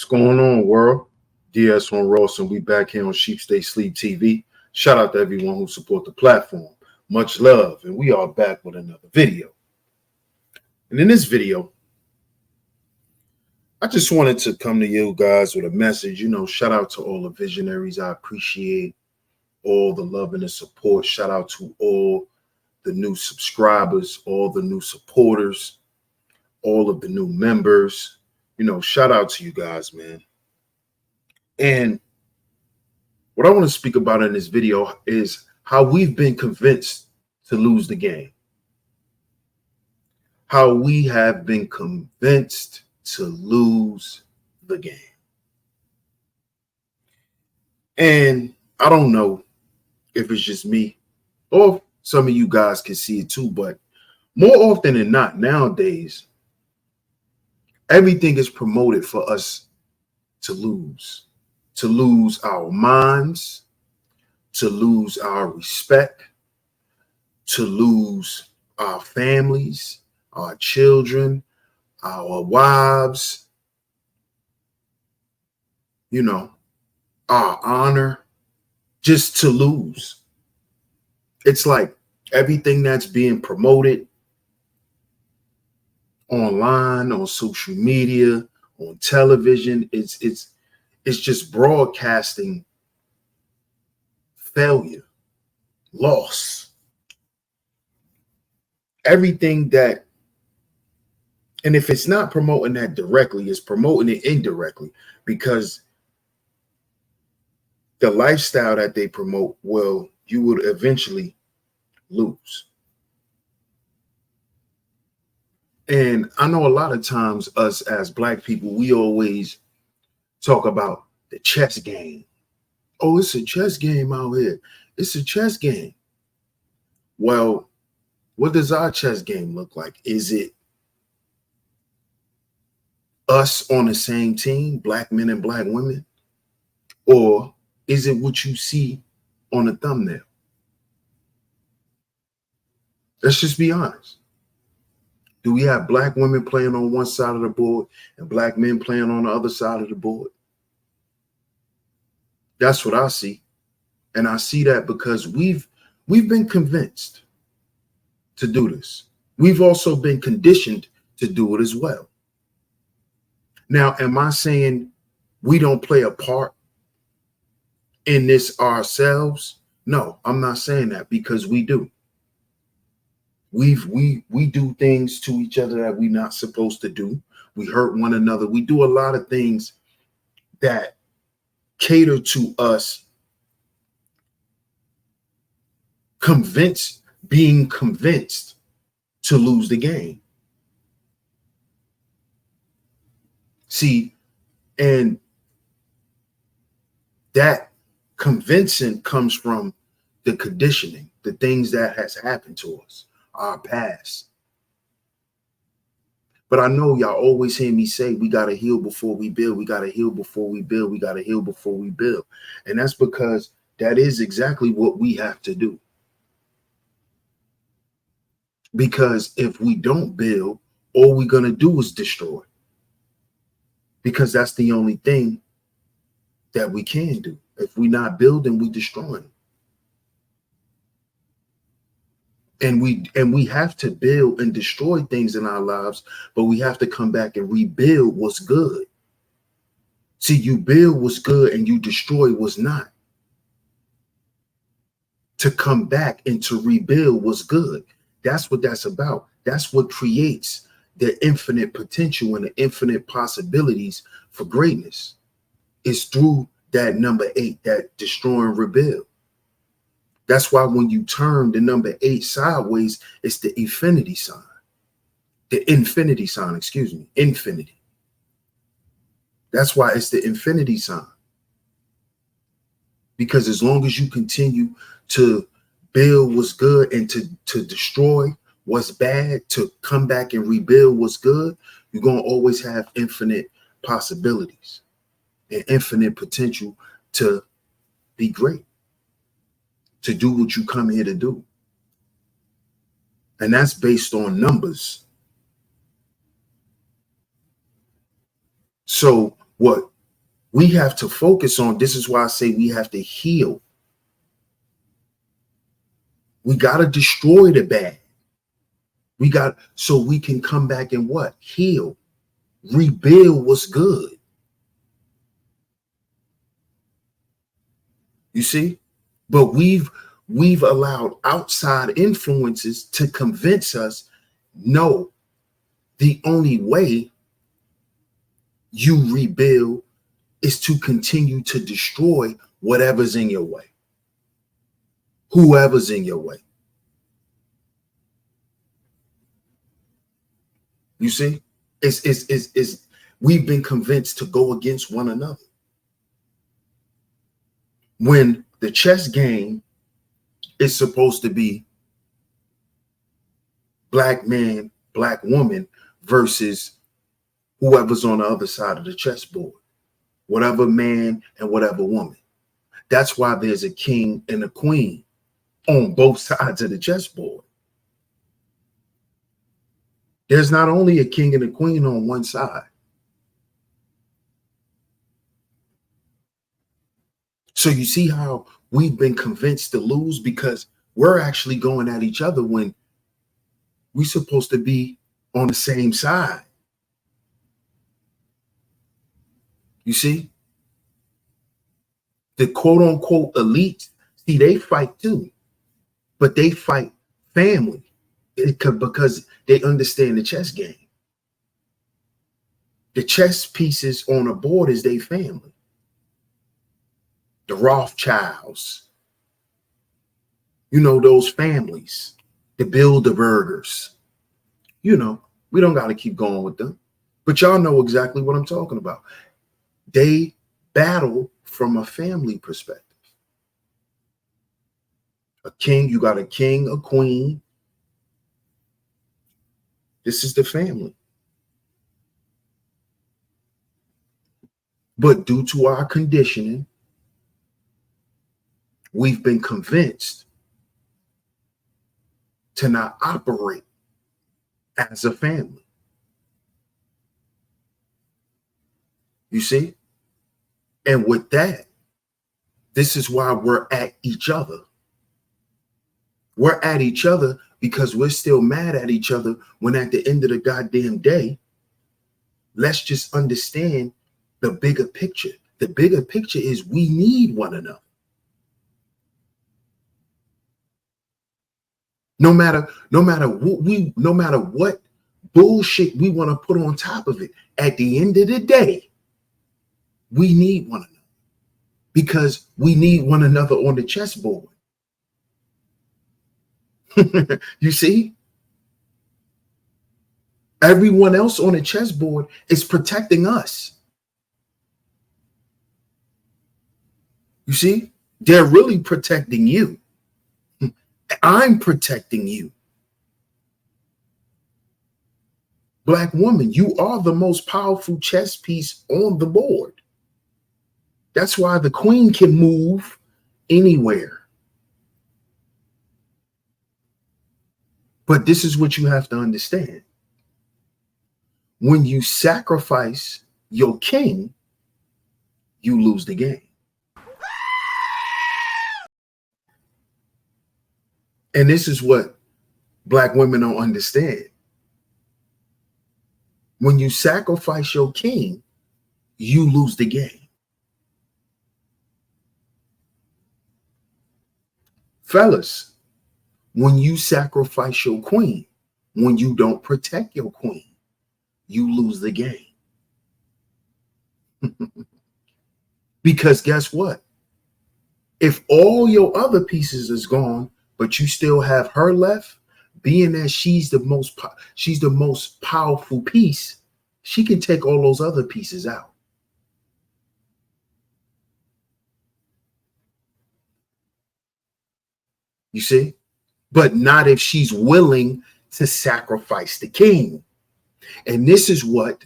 What's going on, world? DS on Ross, and we back here on SHEEPSTAYSLEEPTV. Shout out to everyone who support the platform. Much love, and we are back with another video. And in this video, I just wanted to come to you guys with a message. Shout out to all the visionaries. I appreciate all the love and the support. Shout out to all the new subscribers, all the new supporters, all of the new members. Shout out to you guys, man. And what I want to speak about in this video is how we've been convinced to lose the game. How we have been convinced to lose the game. And I don't know if it's just me or some of you guys can see it too, but more often than not nowadays, everything is promoted for us to lose our minds, to lose our respect, to lose our families, our children, our wives, our honor, just to lose. It's like everything that's being promoted online, on social media, on television, it's just broadcasting failure, loss, everything that. And if it's not promoting that directly, it's promoting it indirectly, because the lifestyle that they promote, well, you would eventually lose. And I know a lot of times us as Black people, we always talk about the chess game. Oh, it's a chess game out here. It's a chess game. Well, what does our chess game look like? Is it us on the same team, Black men and Black women? Or is it what you see on the thumbnail? Let's just be honest. Do we have Black women playing on one side of the board and Black men playing on the other side of the board? That's what I see. And I see that because we've been convinced to do this. We've also been conditioned to do it as well. Now, am I saying we don't play a part in this ourselves? No, I'm not saying that, because we do. We do things to each other that we're not supposed to do. We hurt one another. We do a lot of things that cater to us being convinced to lose the game. See, and that convincing comes from the conditioning, the things that has happened to us, our past. But I know y'all always hear me say, we got to heal before we build. We got to heal before we build. We got to heal before we build. And that's because that is exactly what we have to do. Because if we don't build, all we're going to do is destroy. Because that's the only thing that we can do. If we're not building, we destroying. And we have to build and destroy things in our lives, but we have to come back and rebuild what's good. See, you build what's good and you destroy what's not. To come back and to rebuild what's good. That's what that's about. That's what creates the infinite potential and the infinite possibilities for greatness. It's through that number 8, that destroy and rebuild. That's why when you turn the number 8 sideways, it's the infinity sign. The infinity sign, excuse me, infinity. That's why it's the infinity sign. Because as long as you continue to build what's good and to destroy what's bad, to come back and rebuild what's good, you're going to always have infinite possibilities and infinite potential to be great, to do what you come here to do. And that's based on numbers. So what We have to focus on, this is why I say we have to heal. We got to destroy the bad. So we can come back and what? Heal, rebuild what's good. You see? But we've allowed outside influences to convince us, no, the only way you rebuild is to continue to destroy whatever's in your way, whoever's in your way. You see, it's we've been convinced to go against one another. When the chess game is supposed to be black man, black woman versus whoever's on the other side of the chessboard, whatever man and whatever woman. That's why there's a king and a queen on both sides of the chessboard. There's not only a king and a queen on one side. So you see how we've been convinced to lose because we're actually going at each other when we're supposed to be on the same side. You see? The quote unquote elite, see, they fight too, but they fight family because they understand the chess game. The chess pieces on a board is their family. The Rothschilds, you know, those families, the Bilderbergers, you know, we don't got to keep going with them, but y'all know exactly what I'm talking about. They battle from a family perspective. A king, you got a king, a queen. This is the family. But due to our conditioning, we've been convinced to not operate as a family. You see? And with that, this is why we're at each other. We're at each other because we're still mad at each other when at the end of the goddamn day, let's just understand the bigger picture. The bigger picture is we need one another. No matter what bullshit we want to put on top of it, at the end of the day, we need one another because we need one another on the chessboard. You see? Everyone else on the chessboard is protecting us. You see? They're really protecting you. I'm protecting you. Black woman, you are the most powerful chess piece on the board. That's why the queen can move anywhere. But this is what you have to understand. When you sacrifice your king, you lose the game. And this is what Black women don't understand. When you sacrifice your king, you lose the game. Fellas, when you sacrifice your queen, when you don't protect your queen, you lose the game. Because guess what? If all your other pieces is gone, but you still have her left, being that she's the most powerful piece, she can take all those other pieces out. You see? But not if she's willing to sacrifice the king. And this is what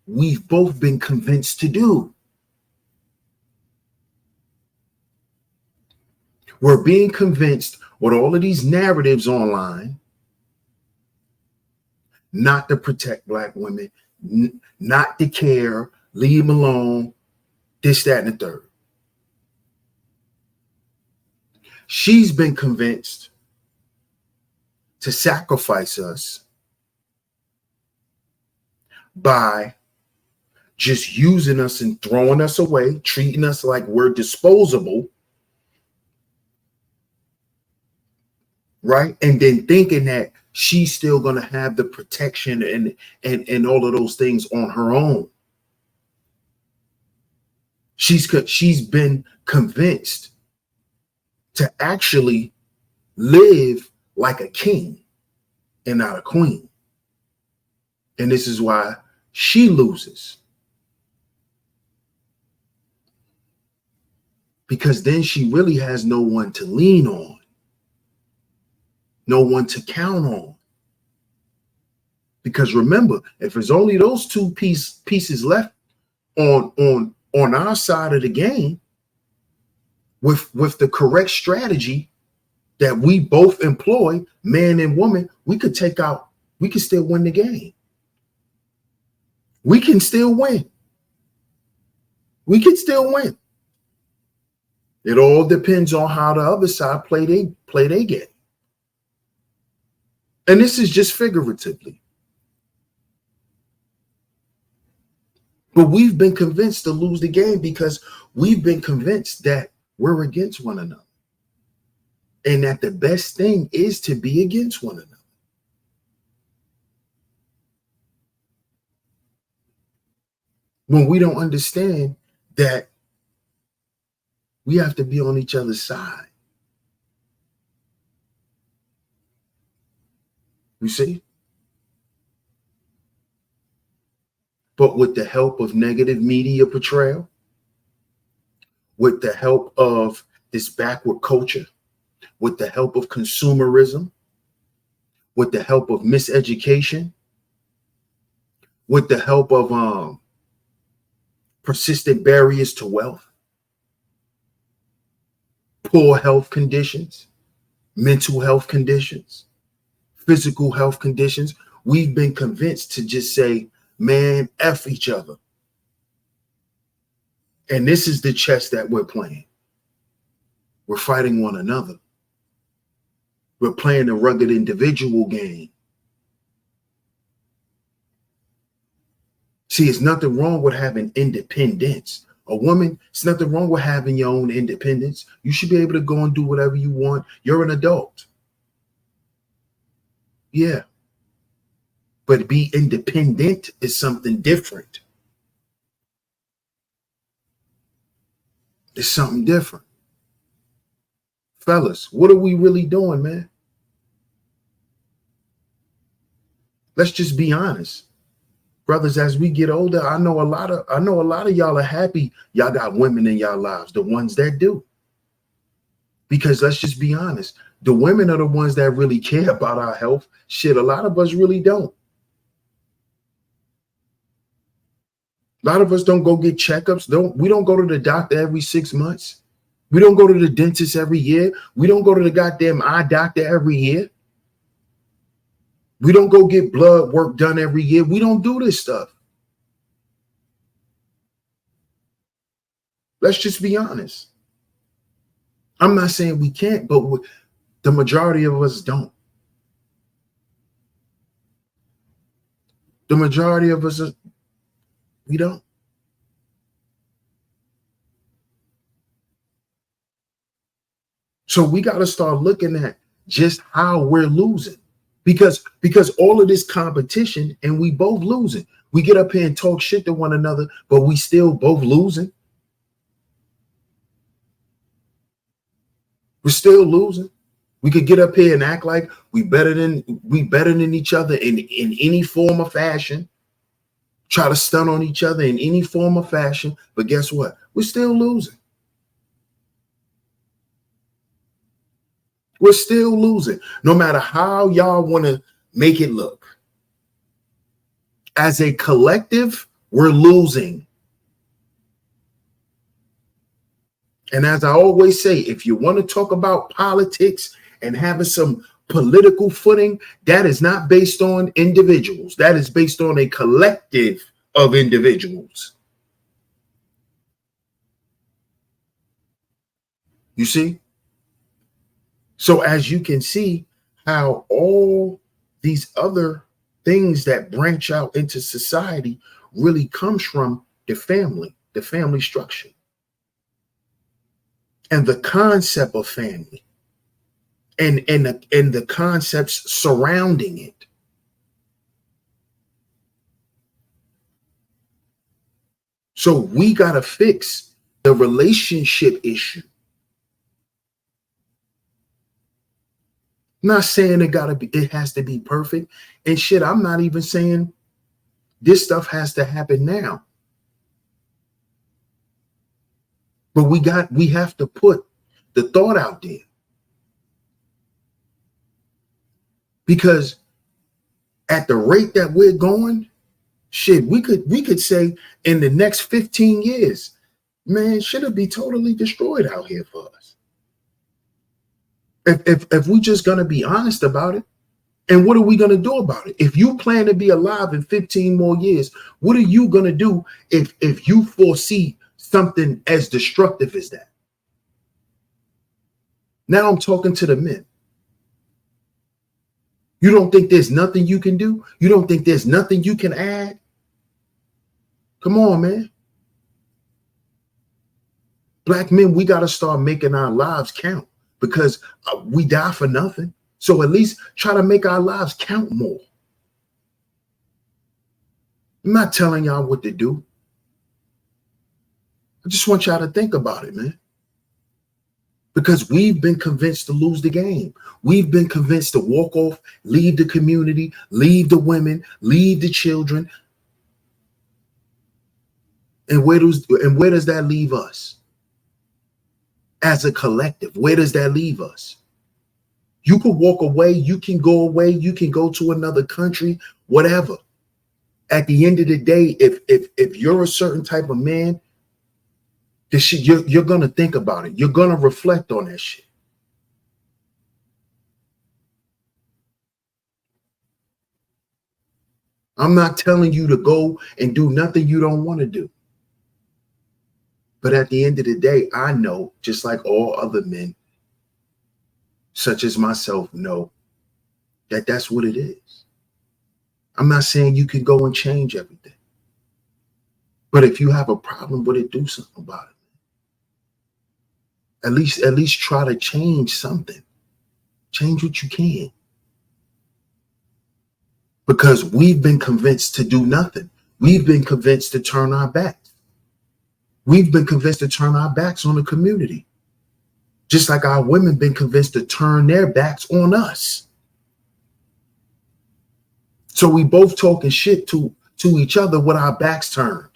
we've both been convinced to do. We're being convinced with all of these narratives online not to protect Black women, not to care, leave them alone, this, that, and the third. She's been convinced to sacrifice us by just using us and throwing us away, treating us like we're disposable, right? And then thinking that she's still going to have the protection and all of those things on her own. She's been convinced to actually live like a king and not a queen. And this is why she loses. Because then she really has no one to lean on, no one to count on. Because remember, if there's only those two pieces left on our side of the game, with the correct strategy that we both employ, man and woman, we could still win the game. We can still win. We can still win. It all depends on how the other side play they game. And this is just figuratively. But we've been convinced to lose the game because we've been convinced that we're against one another. And that the best thing is to be against one another. When we don't understand that we have to be on each other's side. You see? But with the help of negative media portrayal, with the help of this backward culture, with the help of consumerism, with the help of miseducation, with the help of persistent barriers to wealth, poor health conditions, mental health conditions, physical health conditions, we've been convinced to just say, man, F each other. And this is the chess that we're playing. We're fighting one another. We're playing a rugged individual game. See, it's nothing wrong with having independence. A woman, it's nothing wrong with having your own independence. You should be able to go and do whatever you want. You're an adult. Yeah. But be independent is something different. It's something different. Fellas, what are we really doing, man? Let's just be honest. Brothers, as we get older, I know a lot of y'all are happy y'all got women in y'all lives, the ones that do. Because let's just be honest, the women are the ones that really care about our health. Shit, a lot of us really don't. A lot of us don't go get checkups. We don't go to the doctor every 6 months. We don't go to the dentist every year. We don't go to the goddamn eye doctor every year. We don't go get blood work done every year. We don't do this stuff. Let's just be honest. I'm not saying we can't, but the majority of us don't. The majority of us, we don't. So we got to start looking at just how we're losing. Because all of this competition and we both losing. We get up here and talk shit to one another, but we still both losing. We're still losing. We could get up here and act like we better than each other in any form or fashion. Try to stun on each other in any form or fashion. But guess what? We're still losing. We're still losing, no matter how y'all want to make it look. As a collective, we're losing. And as I always say, if you want to talk about politics and having some political footing, that is not based on individuals. That is based on a collective of individuals. You see? So as you can see how all these other things that branch out into society really comes from the family structure, and the concept of family, and the concepts surrounding it. So we got to fix the relationship issue. I'm not saying it has to be perfect. And shit, I'm not even saying this stuff has to happen now. But we have to put the thought out there. Because at the rate that we're going, shit, we could say in the next 15 years, man, shit'll be totally destroyed out here for us. If we just gonna be honest about it. And what are we gonna do about it? If you plan to be alive in 15 more years, what are you gonna do if you foresee something as destructive as that? Now I'm talking to the men. You don't think there's nothing you can do? You don't think there's nothing you can add? Come on, man. Black men, we got to start making our lives count, because we die for nothing. So at least try to make our lives count more. I'm not telling y'all what to do. I just want y'all to think about it, man. Because we've been convinced to lose the game. We've been convinced to walk off, leave the community, leave the women, leave the children. And where does that leave us? As a collective, where does that leave us? You could walk away, you can go away, you can go to another country, whatever. At the end of the day, if you're a certain type of man, this shit, you're gonna think about it. You're gonna reflect on that shit. I'm not telling you to go and do nothing you don't want to do. But at the end of the day, I know, just like all other men, such as myself, know that that's what it is. I'm not saying you can go and change everything. But if you have a problem with it, do something about it. At least try to change something. Change what you can. Because we've been convinced to do nothing. We've been convinced to turn our backs. We've been convinced to turn our backs on the community. Just like our women been convinced to turn their backs on us. So we both talking shit to each other with our backs turned.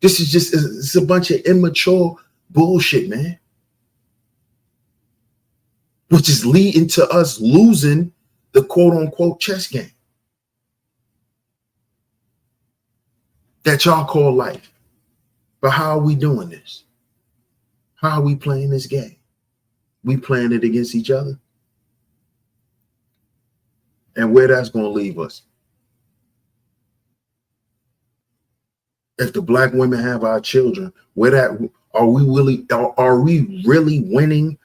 This is just, it's a bunch of immature bullshit, man. Which is leading to us losing the quote unquote chess game that y'all call life. But how are we doing this? How are we playing this game? We playing it against each other? And where that's going to leave us? If the black women have our children, where that are we really winning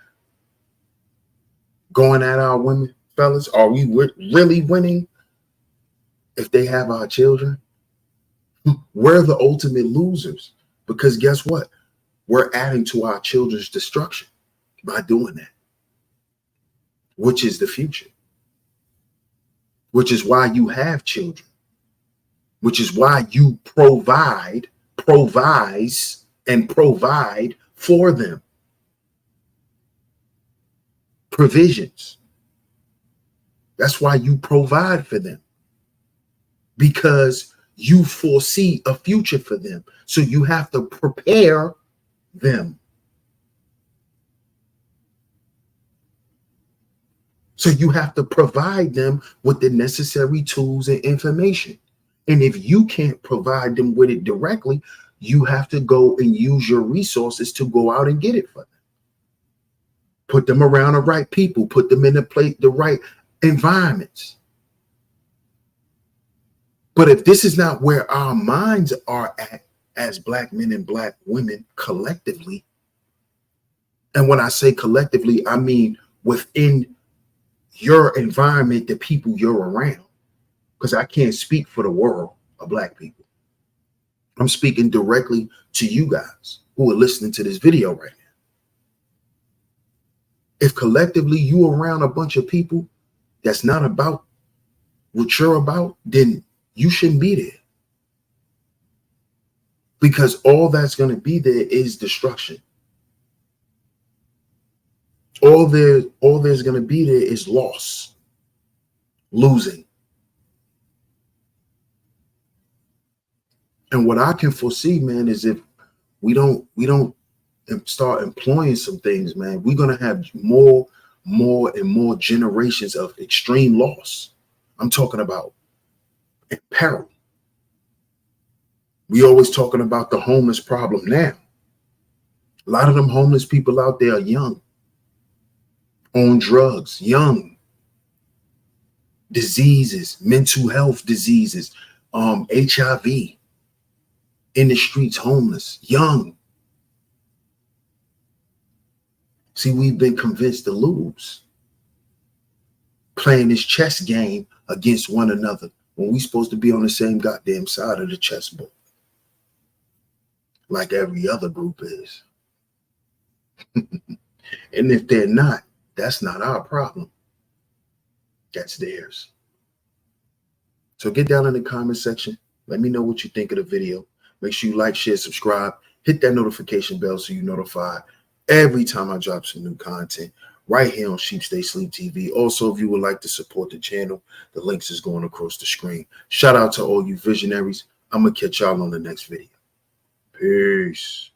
going at our women, fellas? Are we really winning if they have our children? We're the ultimate losers, because guess what? We're adding to our children's destruction by doing that, which is the future, which is why you have children, which is why you provide for them. Provisions. That's why you provide for them, because you foresee a future for them. So you have to prepare them. So you have to provide them with the necessary tools and information. And if you can't provide them with it directly, you have to go and use your resources to go out and get it for them. Put them around the right people, put them in the right environments. But if this is not where our minds are at as black men and black women collectively, And when I say collectively, I mean within your environment, the people you're around. Because I can't speak for the world of Black people. I'm speaking directly to you guys who are listening to this video right now. If collectively you around a bunch of people that's not about what you're about, then you shouldn't be there. Because all that's going to be there is destruction. All there's going to be there is loss, losing. And what I can foresee, man, is if we don't start employing some things, man, we're going to have more and more generations of extreme loss. I'm talking about in peril. We always talking about the homeless problem now. A lot of them homeless people out there are young, on drugs, young, diseases, mental health diseases, HIV, in the streets, homeless, young. See, we've been convinced to lose, playing this chess game against one another when we're supposed to be on the same goddamn side of the chessboard, like every other group is. And if they're not, that's not our problem. That's theirs. So get down in the comment section. Let me know what you think of the video. Make sure you like, share, subscribe. Hit that notification bell so you're notified every time I drop some new content right here on Sheep Stay Sleep TV. Also, if you would like to support the channel, the links is going across the screen. Shout out to all you visionaries. I'm going to catch y'all on the next video. Peace.